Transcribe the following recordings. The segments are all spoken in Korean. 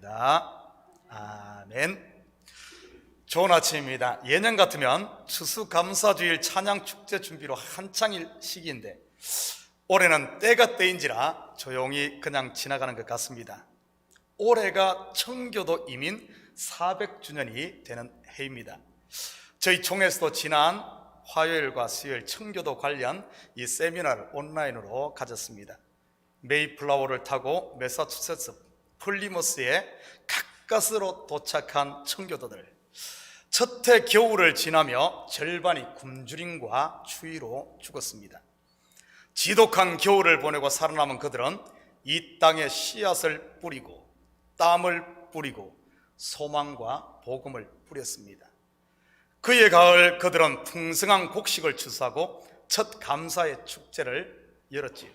기도하겠습니다. 아멘. 좋은 아침입니다. 예년 같으면 추수감사주일 찬양축제 준비로 한창일 시기인데 올해는 때가 때인지라 조용히 그냥 지나가는 것 같습니다. 올해가 청교도 이민 400주년이 되는 해입니다. 저희 총회에서도 지난 화요일과 수요일 청교도 관련 이 세미나를 온라인으로 가졌습니다. 메이플라워를 타고 매사추세츠 플리머스에 가까스로 도착한 청교도들, 첫 해 겨울을 지나며 절반이 굶주림과 추위로 죽었습니다. 지독한 겨울을 보내고 살아남은 그들은 이 땅에 씨앗을 뿌리고 땀을 뿌리고 소망과 복음을 뿌렸습니다. 그의 가을 그들은 풍성한 곡식을 추수하고 첫 감사의 축제를 열었지요.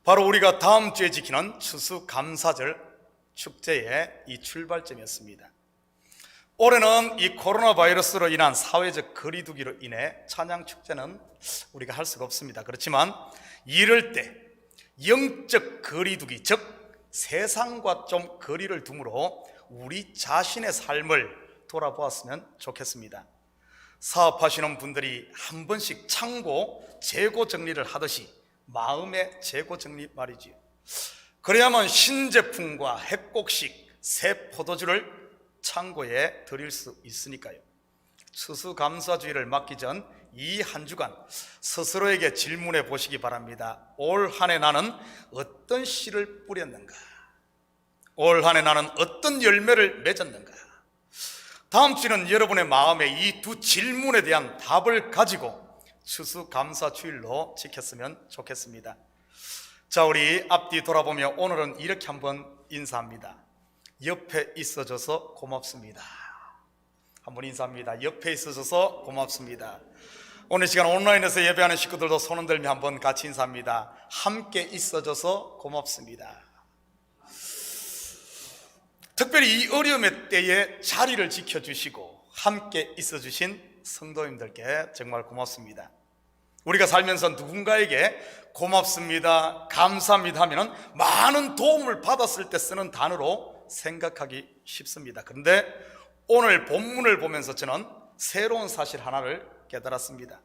바로 우리가 다음 주에 지키는 추수감사절 축제의 이 출발점이었습니다. 올해는 이 코로나 바이러스로 인한 사회적 거리두기로 인해 찬양 축제는 우리가 할 수가 없습니다. 그렇지만 이럴 때 영적 거리두기, 즉 세상과 좀 거리를 두므로 우리 자신의 삶을 돌아보았으면 좋겠습니다. 사업하시는 분들이 한 번씩 창고 재고 정리를 하듯이 마음의 재고 정리 말이지요. 그래야만 신제품과 핵곡식, 새 포도주를 창고에 드릴 수 있으니까요. 추수감사주의를 맞기 전 이 한 주간 스스로에게 질문해 보시기 바랍니다. 올 한 해 나는 어떤 씨를 뿌렸는가? 올 한 해 나는 어떤 열매를 맺었는가? 다음 주는 여러분의 마음에 이 두 질문에 대한 답을 가지고 추수감사주일로 지켰으면 좋겠습니다. 자, 우리 앞뒤 돌아보며 오늘은 이렇게 한번 인사합니다. 옆에 있어줘서 고맙습니다. 한번 인사합니다. 옆에 있어줘서 고맙습니다. 오늘 시간 온라인에서 예배하는 식구들도 손 흔들며 한번 같이 인사합니다. 함께 있어줘서 고맙습니다. 특별히 이 어려움의 때에 자리를 지켜주시고 함께 있어주신 성도님들께 정말 고맙습니다. 우리가 살면서 누군가에게 고맙습니다, 감사합니다 하면 많은 도움을 받았을 때 쓰는 단어로 생각하기 쉽습니다. 그런데 오늘 본문을 보면서 저는 새로운 사실 하나를 깨달았습니다.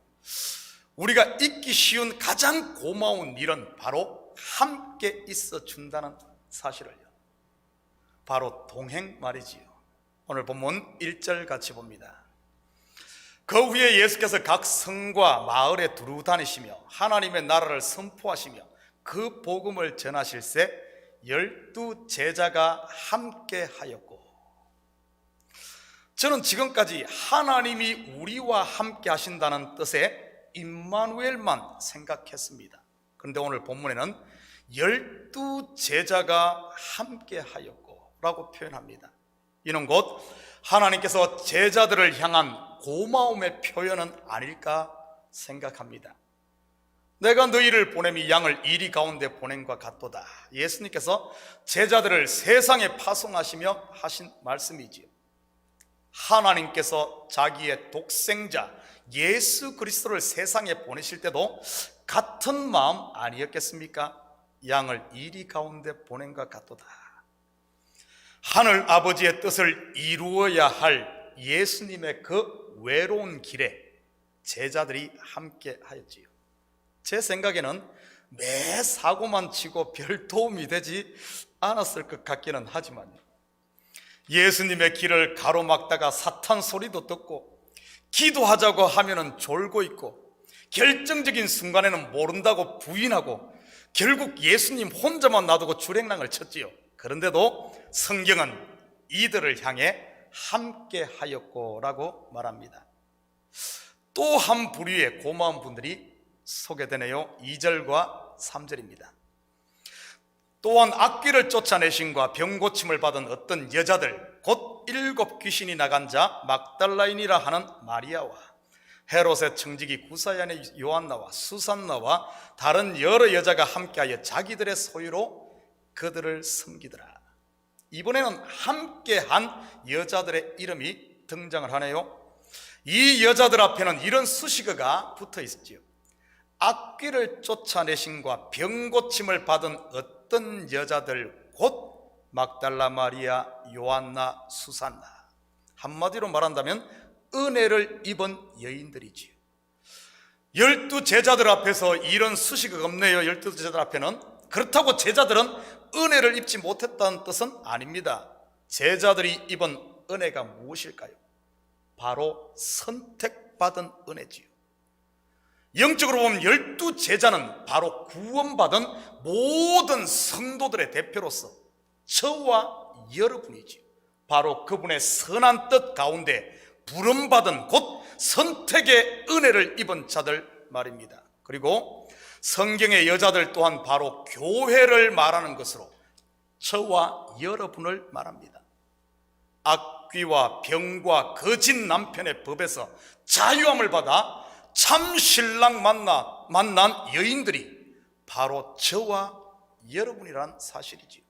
우리가 잊기 쉬운 가장 고마운 일은 바로 함께 있어 준다는 사실을요. 바로 동행 말이지요. 오늘 본문 1절 같이 봅니다. 그 후에 예수께서 각 성과 마을에 두루 다니시며 하나님의 나라를 선포하시며 그 복음을 전하실새 12 제자가 함께 하였고, 저는 지금까지 하나님이 우리와 함께 하신다는 뜻의 임마누엘만 생각했습니다. 그런데 오늘 본문에는 12 제자가 함께 하였고 라고 표현합니다. 이는 곧 하나님께서 제자들을 향한 고마움의 표현은 아닐까 생각합니다. 내가 너희를 보냄이 양을 이리 가운데 보냄과 같도다. 예수님께서 제자들을 세상에 파송하시며 하신 말씀이지요. 하나님께서 자기의 독생자 예수 그리스도를 세상에 보내실 때도 같은 마음 아니었겠습니까? 양을 이리 가운데 보냄과 같도다. 하늘 아버지의 뜻을 이루어야 할 예수님의 그 외로운 길에 제자들이 함께 하였지요. 제 생각에는 매 사고만 치고 별 도움이 되지 않았을 것 같기는 하지만요. 예수님의 길을 가로막다가 사탄 소리도 듣고 기도하자고 하면은 졸고 있고 결정적인 순간에는 모른다고 부인하고 결국 예수님 혼자만 놔두고 주랭랑을 쳤지요. 그런데도 성경은 이들을 향해 함께 하였고 라고 말합니다. 또 한 부류의 고마운 분들이 소개되네요. 2절과 3절입니다. 또한 악귀를 쫓아내신과 병고침을 받은 어떤 여자들, 곧 7 귀신이 나간 자 막달라인이라 하는 마리아와 헤롯의 청지기 구사얀의 요한나와 수산나와 다른 여러 여자가 함께하여 자기들의 소유로 그들을 섬기더라. 이번에는 함께한 여자들의 이름이 등장을 하네요. 이 여자들 앞에는 이런 수식어가 붙어 있었지요. 악귀를 쫓아내신과 병고침을 받은 어떤 여자들 곧 막달라 마리아, 요한나, 수산나. 한마디로 말한다면 은혜를 입은 여인들이지요. 12 제자들 앞에서 이런 수식어가 없네요. 12 제자들 앞에는. 그렇다고 제자들은 은혜를 입지 못했다는 뜻은 아닙니다. 제자들이 입은 은혜가 무엇일까요? 바로 선택받은 은혜지요. 영적으로 보면 12 제자는 바로 구원받은 모든 성도들의 대표로서 저와 여러분이지요. 바로 그분의 선한 뜻 가운데 부름받은 곧 선택의 은혜를 입은 자들 말입니다. 그리고 성경의 여자들 또한 바로 교회를 말하는 것으로 저와 여러분을 말합니다. 악귀와 병과 거짓 남편의 법에서 자유함을 받아 참 신랑 만난 여인들이 바로 저와 여러분이란 사실이지요.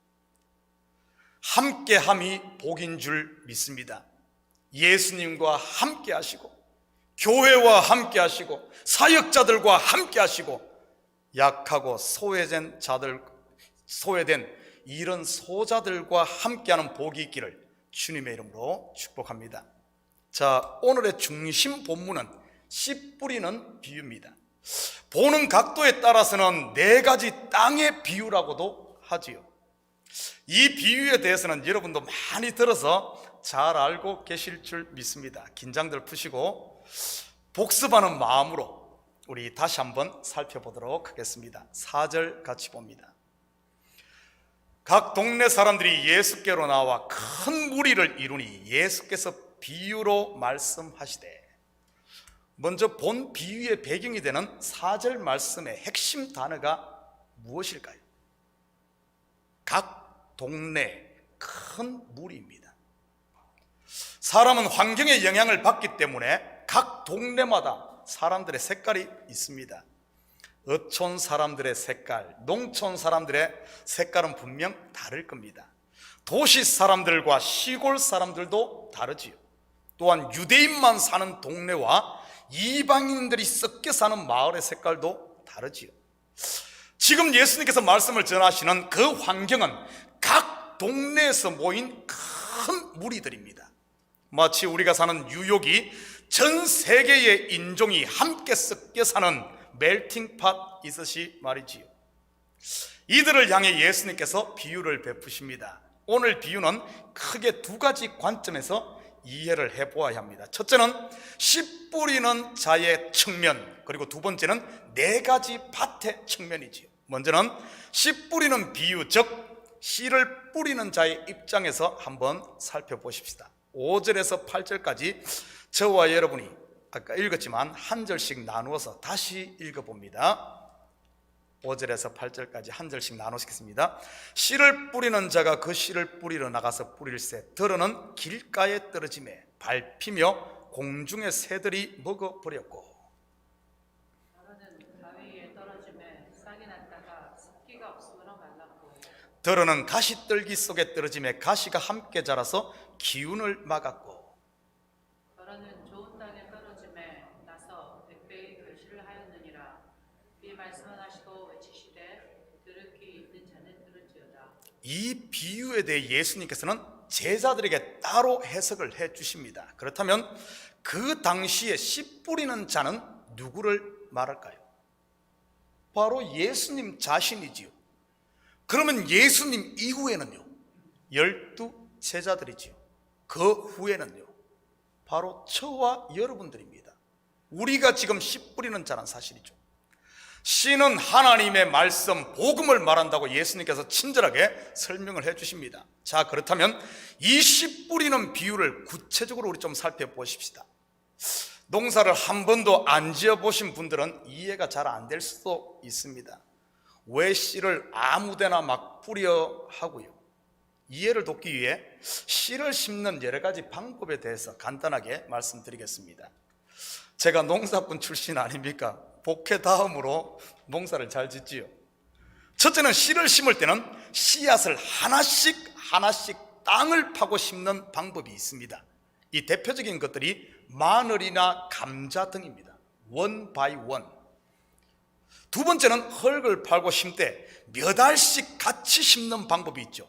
함께함이 복인 줄 믿습니다. 예수님과 함께 하시고 교회와 함께 하시고 사역자들과 함께 하시고 약하고 소외된 이런 소자들과 함께하는 복이 있기를 주님의 이름으로 축복합니다. 자, 오늘의 중심 본문은 씨 뿌리는 비유입니다. 보는 각도에 따라서는 4가지 땅의 비유라고도 하지요. 이 비유에 대해서는 여러분도 많이 들어서 잘 알고 계실 줄 믿습니다. 긴장들 푸시고 복습하는 마음으로 우리 다시 한번 살펴보도록 하겠습니다. 4절 같이 봅니다. 각 동네 사람들이 예수께로 나와 큰 무리를 이루니 예수께서 비유로 말씀하시되. 먼저 본 비유의 배경이 되는 4절 말씀의 핵심 단어가 무엇일까요? 각 동네 큰 무리입니다. 사람은 환경의 영향을 받기 때문에 각 동네마다 사람들의 색깔이 있습니다. 어촌 사람들의 색깔, 농촌 사람들의 색깔은 분명 다를 겁니다. 도시 사람들과 시골 사람들도 다르지요. 또한 유대인만 사는 동네와 이방인들이 섞여 사는 마을의 색깔도 다르지요. 지금 예수님께서 말씀을 전하시는 그 환경은 각 동네에서 모인 큰 무리들입니다. 마치 우리가 사는 뉴욕이 전 세계의 인종이 함께 섞여 사는 멜팅팟 이듯이 말이지요. 이들을 향해 예수님께서 비유를 베푸십니다. 오늘 비유는 크게 2가지 관점에서 이해를 해보아야 합니다. 첫째는 씨 뿌리는 자의 측면, 그리고 2번째는 4가지 밭의 측면이지요. 먼저는 씨 뿌리는 비유, 즉 씨를 뿌리는 자의 입장에서 한번 살펴보십시다. 5절에서 8절까지 저와 여러분이 아까 읽었지만 한 절씩 나누어서 다시 읽어봅니다. 5절에서 8절까지 한 절씩 나누시겠습니다. 씨를 뿌리는 자가 그 씨를 뿌리러 나가서 뿌릴새 들어는 길가에 떨어지매 밟히며 공중의 새들이 먹어버렸고, 들어는 가시떨기 속에 떨어지매 가시가 함께 자라서 기운을 막았고, 더러는 좋은 땅에 떨어짐에 나서 백배의 결실을 하였느니라. 이 말씀을 하시고 외치시되 들을 귀 있는 자는 들을지어다. 이 비유에 대해 예수님께서는 제자들에게 따로 해석을 해 주십니다. 그렇다면 그 당시에 씨 뿌리는 자는 누구를 말할까요? 바로 예수님 자신이지요. 그러면 예수님 이후에는요, 12 제자들이지요. 그 후에는요, 바로 저와 여러분들입니다. 우리가 지금 씨 뿌리는 자란 사실이죠. 씨는 하나님의 말씀, 복음을 말한다고 예수님께서 친절하게 설명을 해 주십니다. 자, 그렇다면 이 씨 뿌리는 비유를 구체적으로 우리 좀 살펴보십시다. 농사를 한 번도 안 지어보신 분들은 이해가 잘 안 될 수도 있습니다. 왜 씨를 아무데나 막 뿌려 하고요. 이해를 돕기 위해 씨를 심는 여러 가지 방법에 대해서 간단하게 말씀드리겠습니다. 제가 농사꾼 출신 아닙니까? 복회 다음으로 농사를 잘 짓지요. 첫째는 씨를 심을 때는 씨앗을 하나씩 땅을 파고 심는 방법이 있습니다. 이 대표적인 것들이 마늘이나 감자 등입니다. 원 바이 원. 2번째는 흙을 팔고 심되 몇 알씩 같이 심는 방법이 있죠.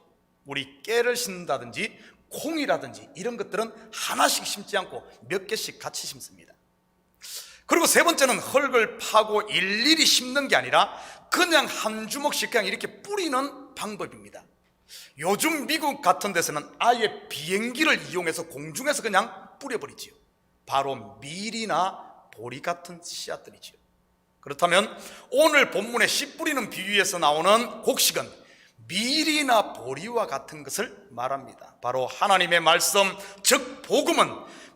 우리 깨를 심는다든지 콩이라든지 이런 것들은 하나씩 심지 않고 몇 개씩 같이 심습니다. 그리고 세 번째는 흙을 파고 일일이 심는 게 아니라 그냥 한 주먹씩 그냥 이렇게 뿌리는 방법입니다. 요즘 미국 같은 데서는 아예 비행기를 이용해서 공중에서 그냥 뿌려버리지요. 바로 밀이나 보리 같은 씨앗들이지요. 그렇다면 오늘 본문의 씨 뿌리는 비유에서 나오는 곡식은 밀이나 보리와 같은 것을 말합니다. 바로 하나님의 말씀, 즉 복음은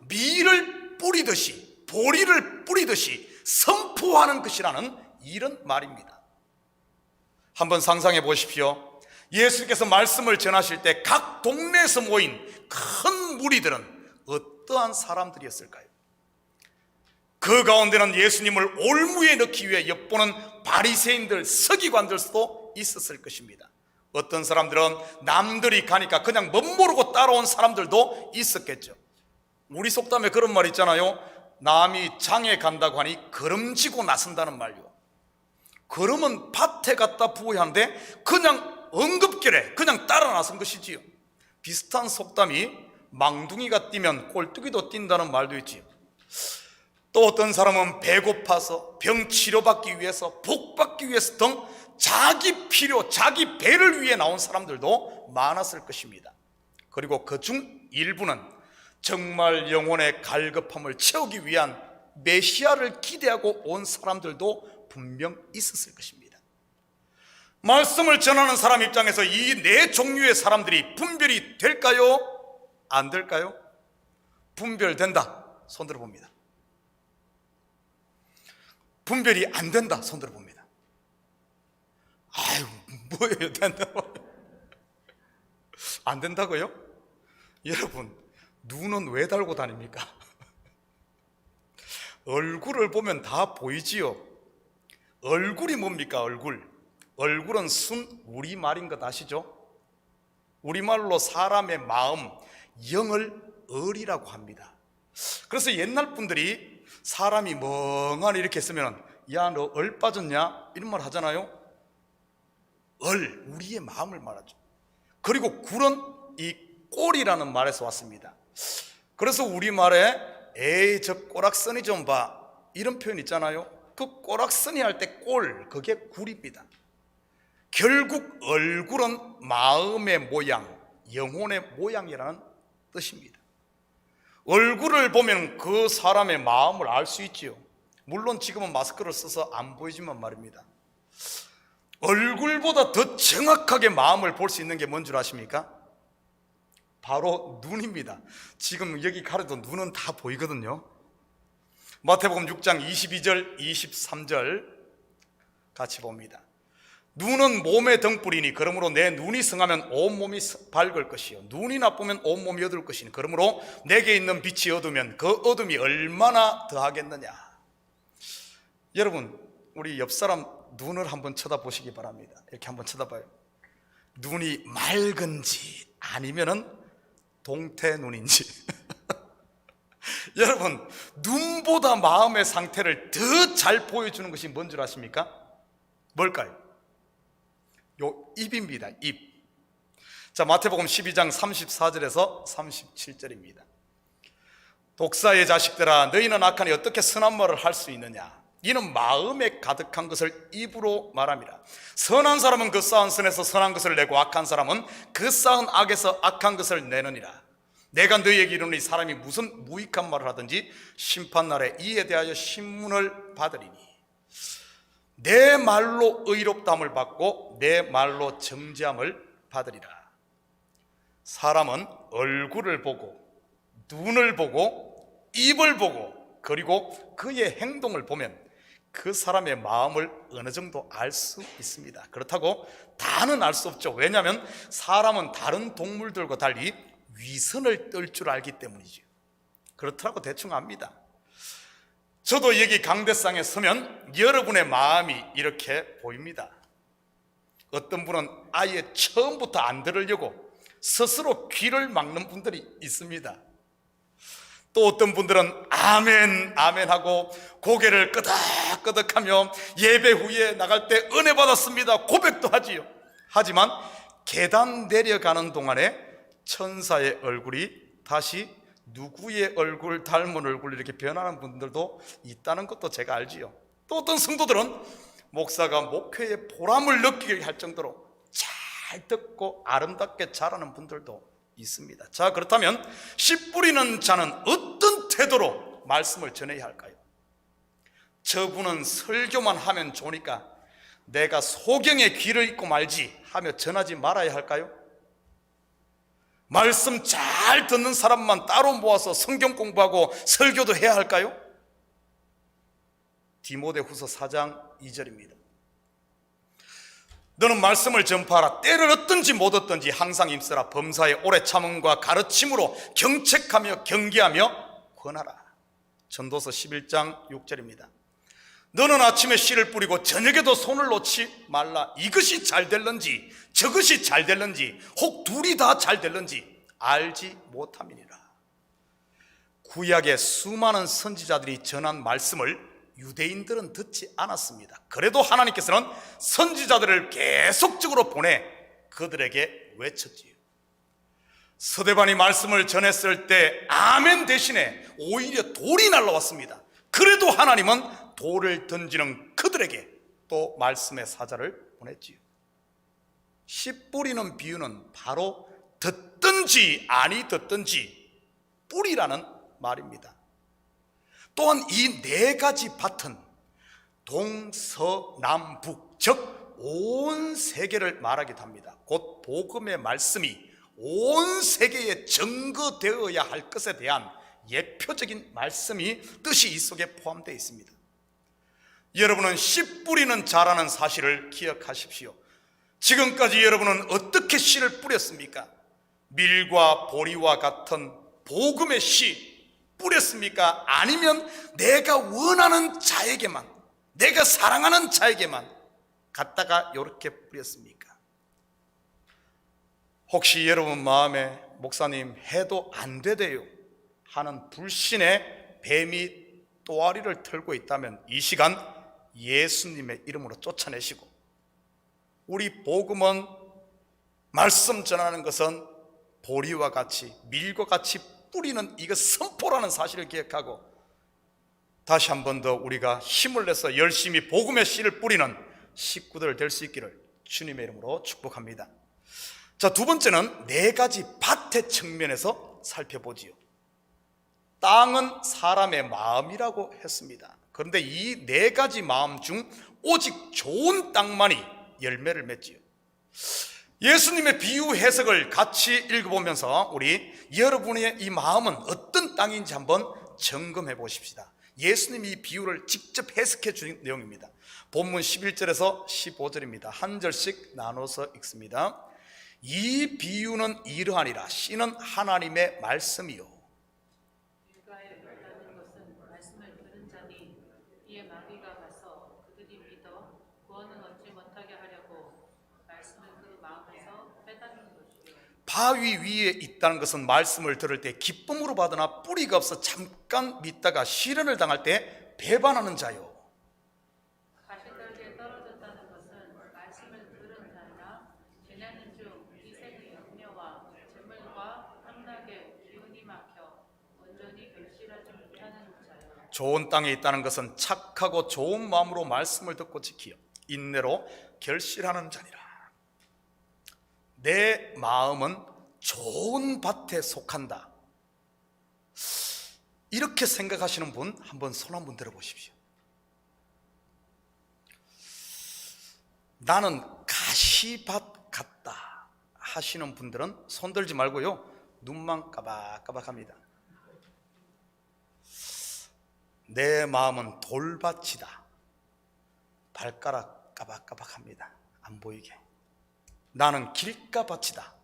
밀을 뿌리듯이 보리를 뿌리듯이 선포하는 것이라는 이런 말입니다. 한번 상상해 보십시오. 예수께서 말씀을 전하실 때 각 동네에서 모인 큰 무리들은 어떠한 사람들이었을까요? 그 가운데는 예수님을 올무에 넣기 위해 엿보는 바리새인들, 서기관들도 있었을 것입니다. 어떤 사람들은 남들이 가니까 그냥 멋모르고 따라온 사람들도 있었겠죠. 우리 속담에 그런 말 있잖아요. 남이 장에 간다고 하니 걸음지고 나선다는 말요. 걸음은 밭에 갖다 부어야 하는데 그냥 응급결에 그냥 따라 나선 것이지요. 비슷한 속담이 망둥이가 뛰면 꼴뚜기도 뛴다는 말도 있지요. 또 어떤 사람은 배고파서 병 치료받기 위해서 복 받기 위해서 등 자기 필요, 자기 배를 위해 나온 사람들도 많았을 것입니다. 그리고 그중 일부는 정말 영혼의 갈급함을 채우기 위한 메시아를 기대하고 온 사람들도 분명 있었을 것입니다. 말씀을 전하는 사람 입장에서 이 네 종류의 사람들이 분별이 될까요? 안 될까요? 분별된다. 손 들어봅니다. 분별이 안 된다. 손 들어봅니다. 아유, 뭐예요? 된다고? 안 된다고요? 여러분, 눈은 왜 달고 다닙니까? 얼굴을 보면 다 보이지요. 얼굴이 뭡니까? 얼굴은 순 우리말인 것 아시죠? 우리말로 사람의 마음, 영을 얼이라고 합니다. 그래서 옛날 분들이 사람이 멍하니 이렇게 있으면 야, 너 얼 빠졌냐? 이런 말 하잖아요. 우리의 마음을 말하죠. 그리고 굴은 이 꼴이라는 말에서 왔습니다. 그래서 우리말에 에이 저 꼬락서니 좀 봐 이런 표현 있잖아요. 그 꼬락서니 할 때 꼴, 그게 굴입니다. 결국 얼굴은 마음의 모양, 영혼의 모양이라는 뜻입니다. 얼굴을 보면 그 사람의 마음을 알 수 있지요. 물론 지금은 마스크를 써서 안 보이지만 말입니다. 얼굴보다 더 정확하게 마음을 볼 수 있는 게 뭔 줄 아십니까? 바로 눈입니다. 지금 여기 가려도 눈은 다 보이거든요. 마태복음 6장 22절 23절 같이 봅니다. 눈은 몸의 등불이니 그러므로 내 눈이 성하면 온몸이 밝을 것이요 눈이 나쁘면 온몸이 어두울 것이니 그러므로 내게 있는 빛이 어두면 그 어둠이 얼마나 더하겠느냐. 여러분, 우리 옆 사람 눈을 한번 쳐다보시기 바랍니다. 이렇게 한번 쳐다봐요. 눈이 맑은지 아니면은 동태 눈인지. 여러분, 눈보다 마음의 상태를 더 잘 보여주는 것이 뭔 줄 아십니까? 뭘까요? 요 입입니다. 입. 자, 마태복음 12장 34절에서 37절입니다. 독사의 자식들아, 너희는 악하니 어떻게 선한 말을 할 수 있느냐? 이는 마음에 가득한 것을 입으로 말함이라. 선한 사람은 그 쌓은 선에서 선한 것을 내고 악한 사람은 그 쌓은 악에서 악한 것을 내느니라. 내가 너희에게 이르노니 사람이 무슨 무익한 말을 하든지 심판날에 이에 대하여 신문을 받으리니 내 말로 의롭다함을 받고 내 말로 정죄함을 받으리라. 사람은 얼굴을 보고 눈을 보고 입을 보고 그리고 그의 행동을 보면 그 사람의 마음을 어느 정도 알 수 있습니다. 그렇다고 다는 알 수 없죠. 왜냐하면 사람은 다른 동물들과 달리 위선을 떨 줄 알기 때문이죠. 그렇더라고 대충 압니다. 저도 여기 강대상에 서면 여러분의 마음이 이렇게 보입니다. 어떤 분은 아예 처음부터 안 들으려고 스스로 귀를 막는 분들이 있습니다. 또 어떤 분들은 아멘 아멘 하고 고개를 끄덕끄덕하며 예배 후에 나갈 때 은혜 받았습니다 고백도 하지요. 하지만 계단 내려가는 동안에 천사의 얼굴이 다시 누구의 얼굴 닮은 얼굴 이렇게 변하는 분들도 있다는 것도 제가 알지요. 또 어떤 성도들은 목사가 목회의 보람을 느끼게 할 정도로 잘 듣고 아름답게 자라는 분들도 있습니다. 자, 그렇다면 씨 뿌리는 자는 어떤 태도로 말씀을 전해야 할까요? 저분은 설교만 하면 좋으니까 내가 소경의 귀를 잇고 말지 하며 전하지 말아야 할까요? 말씀 잘 듣는 사람만 따로 모아서 성경 공부하고 설교도 해야 할까요? 디모데후서 4장 2절입니다. 너는 말씀을 전파하라. 때를 얻든지 못 얻든지 항상 힘쓰라. 범사의 오래 참음과 가르침으로 경책하며 경계하며 권하라. 전도서 11장 6절입니다. 너는 아침에 씨를 뿌리고 저녁에도 손을 놓지 말라. 이것이 잘 될런지 저것이 잘 될런지 혹 둘이 다 잘 될런지 알지 못함이니라. 구약의 수많은 선지자들이 전한 말씀을 유대인들은 듣지 않았습니다. 그래도 하나님께서는 선지자들을 계속적으로 보내 그들에게 외쳤지요. 서대반이 말씀을 전했을 때 아멘 대신에 오히려 돌이 날라왔습니다. 그래도 하나님은 돌을 던지는 그들에게 또 말씀의 사자를 보냈지요. 씨 뿌리는 비유는 바로 듣든지 아니 듣든지 뿌리라는 말입니다. 또한 이 네 가지 밭은 동서남북 즉 온 세계를 말하기도 합니다. 곧 복음의 말씀이 온 세계에 증거되어야 할 것에 대한 예표적인 말씀이 뜻이 이 속에 포함되어 있습니다. 여러분은 씨 뿌리는 자라는 사실을 기억하십시오. 지금까지 여러분은 어떻게 씨를 뿌렸습니까? 밀과 보리와 같은 복음의 씨 뿌렸습니까? 아니면 내가 원하는 자에게만, 내가 사랑하는 자에게만 갖다가 이렇게 뿌렸습니까? 혹시 여러분 마음에 목사님 해도 안 되대요 하는 불신의 뱀이 또아리를 털고 있다면 이 시간 예수님의 이름으로 쫓아내시고, 우리 복음은 말씀 전하는 것은 보리와 같이 밀과 같이 뿌리는 이거 선포라는 사실을 기억하고 다시 한 번 더 우리가 힘을 내서 열심히 복음의 씨를 뿌리는 식구들 될 수 있기를 주님의 이름으로 축복합니다. 자, 두 번째는 네 가지 밭의 측면에서 살펴보지요. 땅은 사람의 마음이라고 했습니다. 그런데 이 네 가지 마음 중 오직 좋은 땅만이 열매를 맺지요. 예수님의 비유 해석을 같이 읽어보면서 우리 여러분의 이 마음은 어떤 땅인지 한번 점검해 보십시다. 예수님이 이 비유를 직접 해석해 주신 내용입니다. 본문 11절에서 15절입니다. 한 절씩 나눠서 읽습니다. 이 비유는 이러하니라. 씨는 하나님의 말씀이요. 밀가에 있다는 것은 말씀을 들은 자니 이에 마귀가 가서 그들이 믿어 구원은 얻지 못하게 하려고 말씀을 그 마음에서 빼앗는 것이요. 바위 위에 있다는 것은 말씀을 들을 때 기쁨으로 받으나 뿌리가 없어 잠깐 믿다가 시련을 당할 때 배반하는 자요. 가시떨기에 떨어졌다는 것은 말씀을 들은 자나 지내는 중 이생의 염려와 재물과 탐락에 기운이 막혀 온전히 결실하지 못하는 자요. 좋은 땅에 있다는 것은 착하고 좋은 마음으로 말씀을 듣고 지키어 인내로 결실하는 자니라. 내 마음은 좋은 밭에 속한다. 이렇게 생각하시는 분 한번 손 한번 들어보십시오. 나는 가시밭 같다 하시는 분들은 손 들지 말고요, 눈만 까박까박합니다. 내 마음은 돌밭이다. 발가락 까박까박합니다. 안 보이게. 나는 길가밭이다.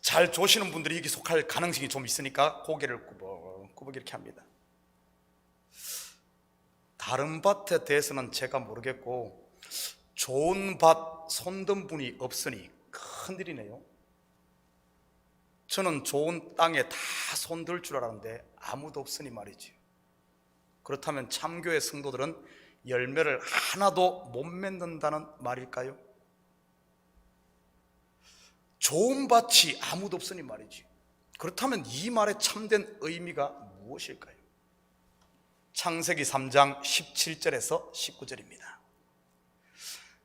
잘 조시는 분들이 여기 속할 가능성이 좀 있으니까 고개를 꾸벅꾸벅 이렇게 합니다. 다른 밭에 대해서는 제가 모르겠고 좋은 밭 손든 분이 없으니 큰일이네요. 저는 좋은 땅에 다 손들 줄 알았는데 아무도 없으니 말이지. 그렇다면 참교회 성도들은 열매를 하나도 못 맺는다는 말일까요? 좋은 밭이 아무도 없으니 말이지. 그렇다면 이 말의 참된 의미가 무엇일까요? 창세기 3장 17절에서 19절입니다.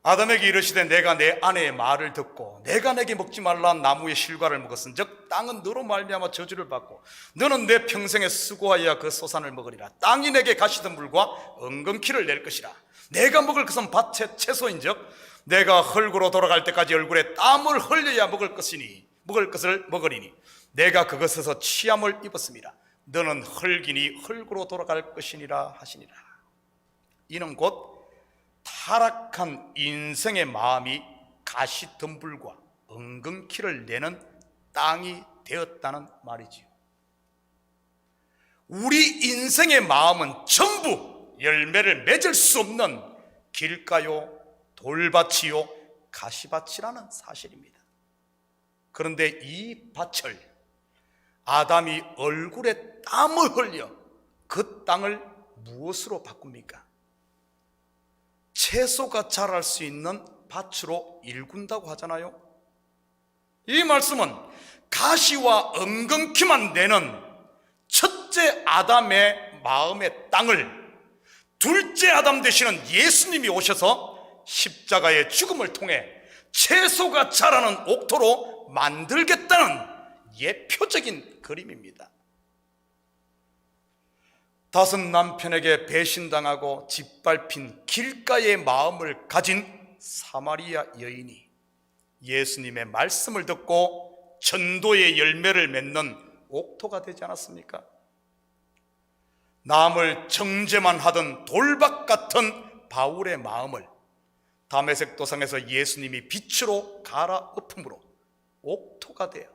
아담에게 이르시되 내가 내 아내의 말을 듣고 내가 내게 먹지 말라 한 나무의 실과를 먹었은즉 땅은 너로 말미암아 저주를 받고 너는 내 평생에 수고하여 그 소산을 먹으리라. 땅이 내게 가시덤불과 은근키를 낼 것이라. 내가 먹을 것은 밭의 채소인즉 내가 흙으로 돌아갈 때까지 얼굴에 땀을 흘려야 먹을 것을 먹으리니 내가 그것에서 취함을 입었습니다. 너는 흙이니 흙으로 돌아갈 것이니라 하시니라. 이는 곧 타락한 인생의 마음이 가시덤불과 은근키를 내는 땅이 되었다는 말이지요. 우리 인생의 마음은 전부 열매를 맺을 수 없는 길가요, 돌밭이요, 가시밭이라는 사실입니다. 그런데 이 밭을 아담이 얼굴에 땀을 흘려 그 땅을 무엇으로 바꿉니까? 채소가 자랄 수 있는 밭으로 일군다고 하잖아요. 이 말씀은 가시와 은근키만 내는 첫째 아담의 마음의 땅을 둘째 아담 되시는 예수님이 오셔서 십자가의 죽음을 통해 채소가 자라는 옥토로 만들겠다는 예표적인 그림입니다. 다섯 남편에게 배신당하고 짓밟힌 길가의 마음을 가진 사마리아 여인이 예수님의 말씀을 듣고 전도의 열매를 맺는 옥토가 되지 않았습니까? 남을 정죄만 하던 돌박 같은 바울의 마음을 다메섹 도상에서 예수님이 빛으로 갈아엎음으로 옥토가 되어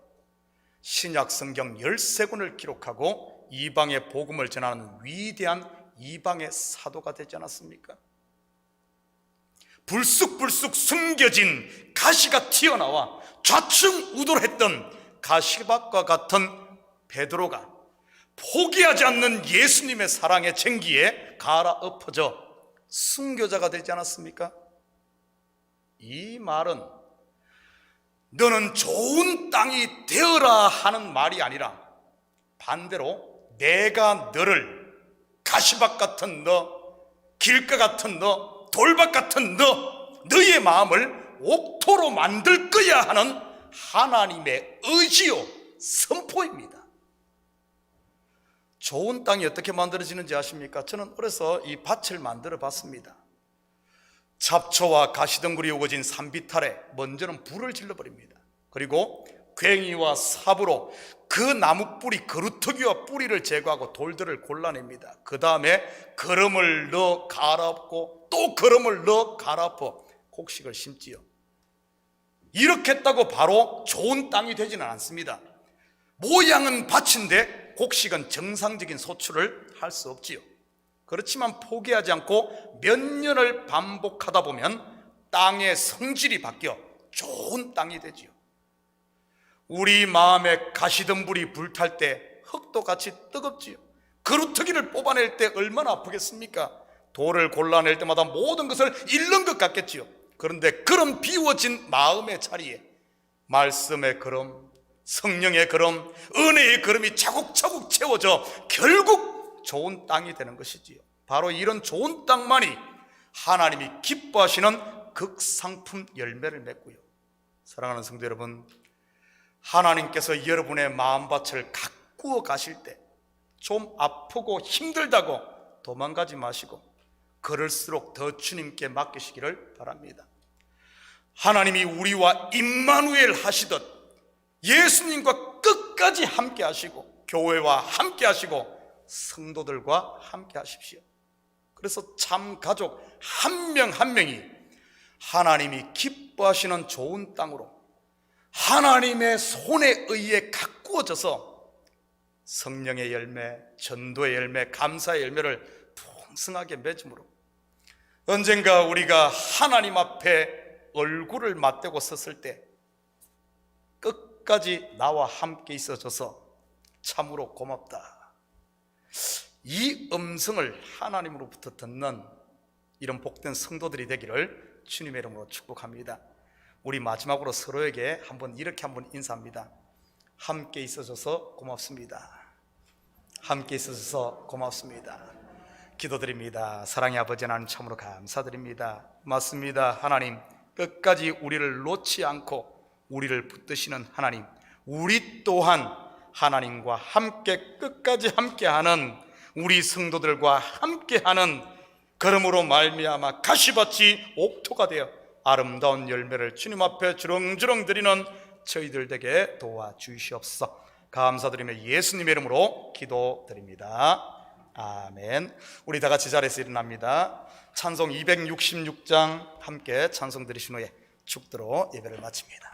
신약 성경 13권을 기록하고 이방의 복음을 전하는 위대한 이방의 사도가 되지 않았습니까? 불쑥불쑥 숨겨진 가시가 튀어나와 좌충우돌했던 가시밭과 같은 베드로가 포기하지 않는 예수님의 사랑의 쟁기에 갈아엎어져 순교자가 되지 않았습니까? 이 말은 너는 좋은 땅이 되어라 하는 말이 아니라 반대로 내가 너를 가시밭 같은 너, 길가 같은 너, 돌밭 같은 너의 마음을 옥토로 만들 거야 하는 하나님의 의지요 선포입니다. 좋은 땅이 어떻게 만들어지는지 아십니까? 저는 어려서 이 밭을 만들어 봤습니다. 잡초와 가시덩굴이 우거진 산비탈에 먼저는 불을 질러버립니다. 그리고 괭이와 삽으로 그 나무 뿌리, 그루터기와 뿌리를 제거하고 돌들을 골라냅니다. 그 다음에 거름을 넣어 갈아엎고 또 거름을 넣어 갈아엎어 곡식을 심지요. 이렇게 했다고 바로 좋은 땅이 되지는 않습니다. 모양은 밭인데 곡식은 정상적인 소출을 할 수 없지요. 그렇지만 포기하지 않고 몇 년을 반복하다 보면 땅의 성질이 바뀌어 좋은 땅이 되지요. 우리 마음에 가시덤불이 불탈 때 흙도 같이 뜨겁지요. 그루터기를 뽑아낼 때 얼마나 아프겠습니까? 돌을 골라낼 때마다 모든 것을 잃는 것 같겠지요. 그런데 그런 비워진 마음의 자리에 말씀의 걸음, 성령의 걸음, 은혜의 걸음이 차곡차곡 채워져 결국 좋은 땅이 되는 것이지요. 바로 이런 좋은 땅만이 하나님이 기뻐하시는 극상품 열매를 맺고요. 사랑하는 성도 여러분, 하나님께서 여러분의 마음밭을 가꾸어 가실 때 좀 아프고 힘들다고 도망가지 마시고 그럴수록 더 주님께 맡기시기를 바랍니다. 하나님이 우리와 임마누엘 하시듯 예수님과 끝까지 함께 하시고 교회와 함께 하시고 성도들과 함께 하십시오. 그래서 참 가족 한 명 한 명이 하나님이 기뻐하시는 좋은 땅으로 하나님의 손에 의해 가꾸어져서 성령의 열매, 전도의 열매, 감사의 열매를 풍성하게 맺음으로 언젠가 우리가 하나님 앞에 얼굴을 맞대고 섰을 때 끝까지 나와 함께 있어줘서 참으로 고맙다, 이 음성을 하나님으로부터 듣는 이런 복된 성도들이 되기를 주님의 이름으로 축복합니다. 우리 마지막으로 서로에게 이렇게 한번 인사합니다. 함께 있어줘서 고맙습니다. 함께 있어줘서 고맙습니다. 기도드립니다. 사랑의 아버지 하나님, 참으로 감사드립니다. 맞습니다. 하나님, 끝까지 우리를 놓지 않고 우리를 붙드시는 하나님, 우리 또한 하나님과 함께 끝까지 함께하는 우리 성도들과 함께하는 걸음으로 말미암아 가시밭이 옥토가 되어 아름다운 열매를 주님 앞에 주렁주렁 드리는 저희들 되게 도와주시옵소서. 감사드리며 예수님의 이름으로 기도드립니다. 아멘. 우리 다 같이 자리에서 일어납니다. 찬송 266장 함께 찬송 드리신 후에 축도로 예배를 마칩니다.